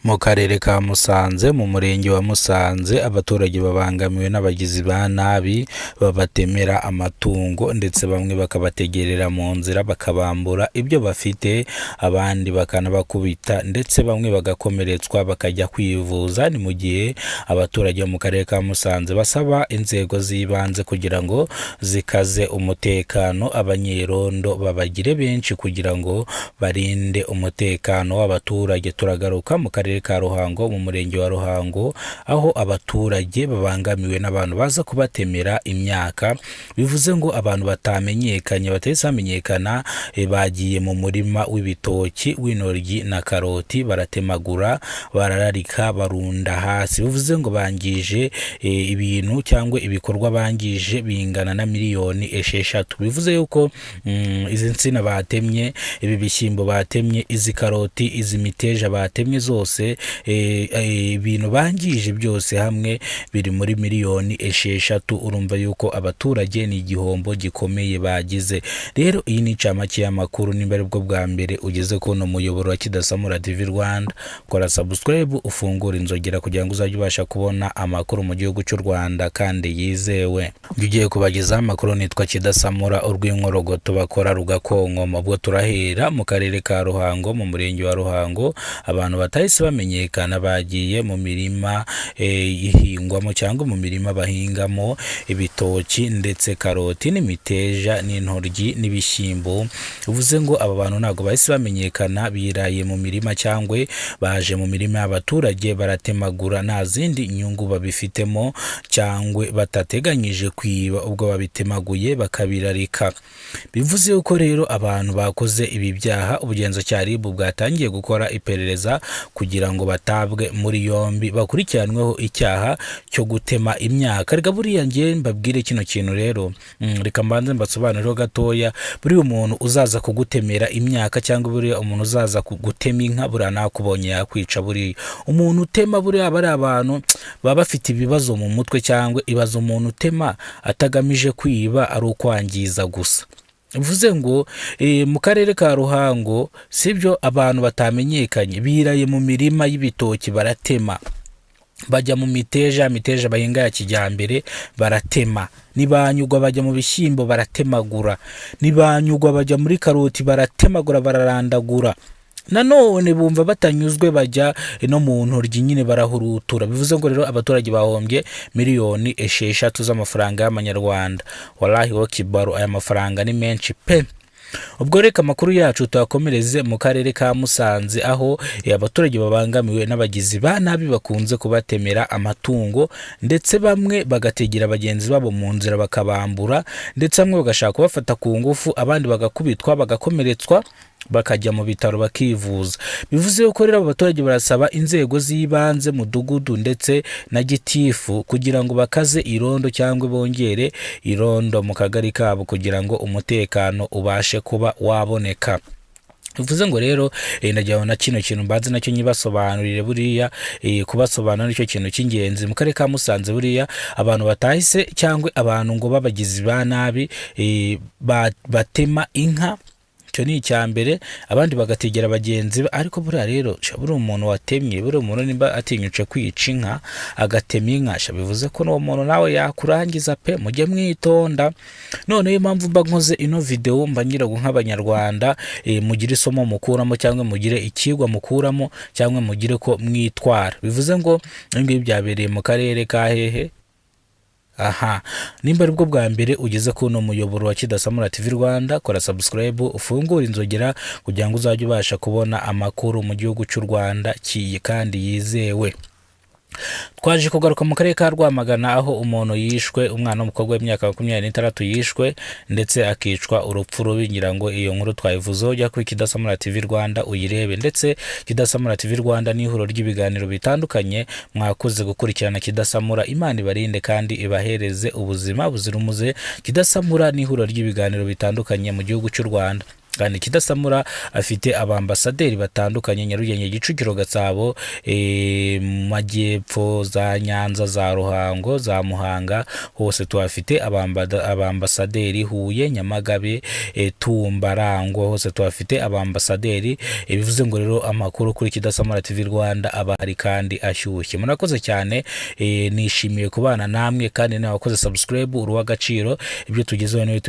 Mu karere ka Musanze mu murenge wa Musanze abaturage babangamiwe n'abagizi ba nabi babatemera amatungo ndetse bamwe bakabategerera mu nzira bakabambura ibyo bafite, abandi bakanabakubita ndetse bamwe bagakomeretswa bakajya kwivuza. Ni mu gihe abaturage mu karere ka Musanze basaba inzego z'ibanze kugira ngo zikaze umutekano, abanyerondo babagire benshi kugira ngo barinde umutekano w'abaturage. Turagaruka mu karere ka Ruhango mu murenge wa Ruhango aho abaturage babangamiwe n'abantu baza kubatemera imyaka, bivuze ngo abantu batamenyekanye batamenyekana bagiye mu murima w'ibitoki w'intoryi na karoti baratemagura, barararika, barunda hasi. Bivuze ngo bangije ibintu cyangwa ibikorwa bangije bingana na miliyoni 6. Bivuze yuko izi nsina batemye, ibi bishyimbo batemye, izi karoti, izi miteja batemye zose ibintu bangije byose hamwe biri muri miliyoni 6. Urumva yuko abaturage ni igihombo gikomeye bagize. Rero iyi ni incamake y'amakuru. Nimba ari bwo bwa mbere ugeze kuno muyoboro wa Kidasamura TV Rwanda, kora subscribe ufungura inzogera kugira ngo uzajye ubasha kubona amakuru mu gihugu cy'u Rwanda kandi yizewe. Ugiye kubagezaho amakuru nitwa Kidasamura, urw'inkorogoto bakora rugakonkoma. Ubwo turahera mu karere ka Ruhango mu murenge wa Ruhango, abantu batahise bamenyekana bagiye mu mirima ihingwamo cyangwa mu mirima bahingamo ibitoki ndetse karoti n'imiteja n'intoryi n'ibishyimbo. Uvuze ngo aba bantu ntago bahise bamenyekana, biraye mu mirima cyangwa baje mu mirima y'abaturage baratemagura, nta zindi nyungu babifitemo cyangwa batateganyije kwiba, ubwo babitemaguye bakabirarika. Bivuze yuko rero abantu bakoze ibi byaha ubugenzacyaha RIB bwatangiye gukora iperereza kugira ngo batabwe muri yombi bakurikiranweho icyaha cyo gutema imyaka. Reka buriya ngiye mbabwire kino kintu rero, reka mbanze mbasobanurire gatoya. Buri umuntu uzaza kugutemera imyaka cyangwa buri umuntu uzaza kugutema inka buriya nakubonye yakwica. Buri umuntu utema buriya bari abantu baba bafite ibibazo mu mutwe, cyangwa ibazo umuntu utema atagamije kwiba ari ukwangiza gusa. Bivuze ngo mu karere ka Ruhango sibyo, abantu batamenyekanye biraye mu mirima y'ibitoki baratema, bajya mu miteja bahinga ya kijyambere baratema, nibanyugwa bajya mu bishyimbo baratemagura, nibanyugwa bajya muri karoti baratemagura bararandagura, nanone bumva batanyuzwe bajya no mu ntoryi nyine barahurutura. Bivuze ngo rero abaturage bahombye miliyoni 6 z'amafaranga y'amanyarwanda. Wallahi wo kibaro, aya mafaranga ni menshi pe. Ubwo reka amakuru yacu tuyakomereze mu karere ka Musanze aho abaturage babangamiwe n'abagizi ba nabi bakunze kubatemera amatungo ndetse bamwe bagategera abagenzi babo mu nzira bakabambura, ndetse bamwe bagashaka kubafata ku ngufu, abandi bagakubitwa bagakomeretswa bakajya mu bitaro bakivuza. Bivuze yuko rero abaturage barasaba inzego z'ibanze, mudugudu ndetse na gitifu kugira ngo bakaze irondo cyangwa bongere irondo mu kagari kabo kugira ngo umutekano ubashe kuba waboneka. Bivuze ngo rero ndagira na kino kintu mbanze nacyo nyibasobanurire. Buriya kubasobanura nicyo kintu cy'ingenzi. Mu karere ka Musanze buriya abantu batahise cyangwa abantu ngo babagizi ba nabi batema inka, cyo ni icyambere, abandi bagategera abagenzi. Ariko buriya rero buri umuntu watemye, buri umuntu nimba atinyuce kwica inka agatema inka, bivuze ko n'uwo muntu nawe yakurangiza pe. Mujye mwitonda. None iyo mpamvu mba nkoze ino video mba ngira ngo nk'abanyarwanda mugire isomo mukuramo cyangwa mugire ikigwa mukuramo cyangwa mugire ko mwitwara. Bivuze ngo ibi byabereye mu karere ka hehe. Aha, nimba ari bwo bwa mbere ugeze kuno muyoboro wa Kidasamura TV Rwanda, kora subscribe ufungura inzogera kugira ngo uzajye ubasha kubona amakuru mu gihugu cy'u Rwanda kandi yizewe. Twaje kugaruka mu karere ka Rwamagana aho umuntu yishwe, umwana w'umukobwa w'imyaka 26 yishwe ndetse akicwa urupfu rubi. Ngira ngo iyo nkuru twayivuzeho, jya kuri Kidasamura TV Rwanda uyirebe. Ndetse Kidasamura TV Rwanda ni ihuriro ry'ibiganiro bitandukanye mwakoze gukurikirana Kidasamura. Imana ibarinde kandi ibahereze ubuzima buzira umuze. Kidasamura ni ihuriro ry'ibiganiro bitandukanye mu gihugu cy'u Rwanda. kandi Kidasamura afite abambasaderi batandukanye Nyarugenge, Gicukiro, Gasabo, mu majyepfo za Nyanza, za Ruhango, za Muhanga, hose tuhafite abambasaderi, Huye, Nyamagabe, Tumba, Rangwa, hose tuhafite abambasaderi. Bivuze ngo rero amakuru kuri Kidasamura TV Rwanda aba ari kandi ashyushye. Murakoze cyane, nishimiye kubana namwe kandi nawe wakoze subscribe, uruwa gaciro ibyo tugezeho niwe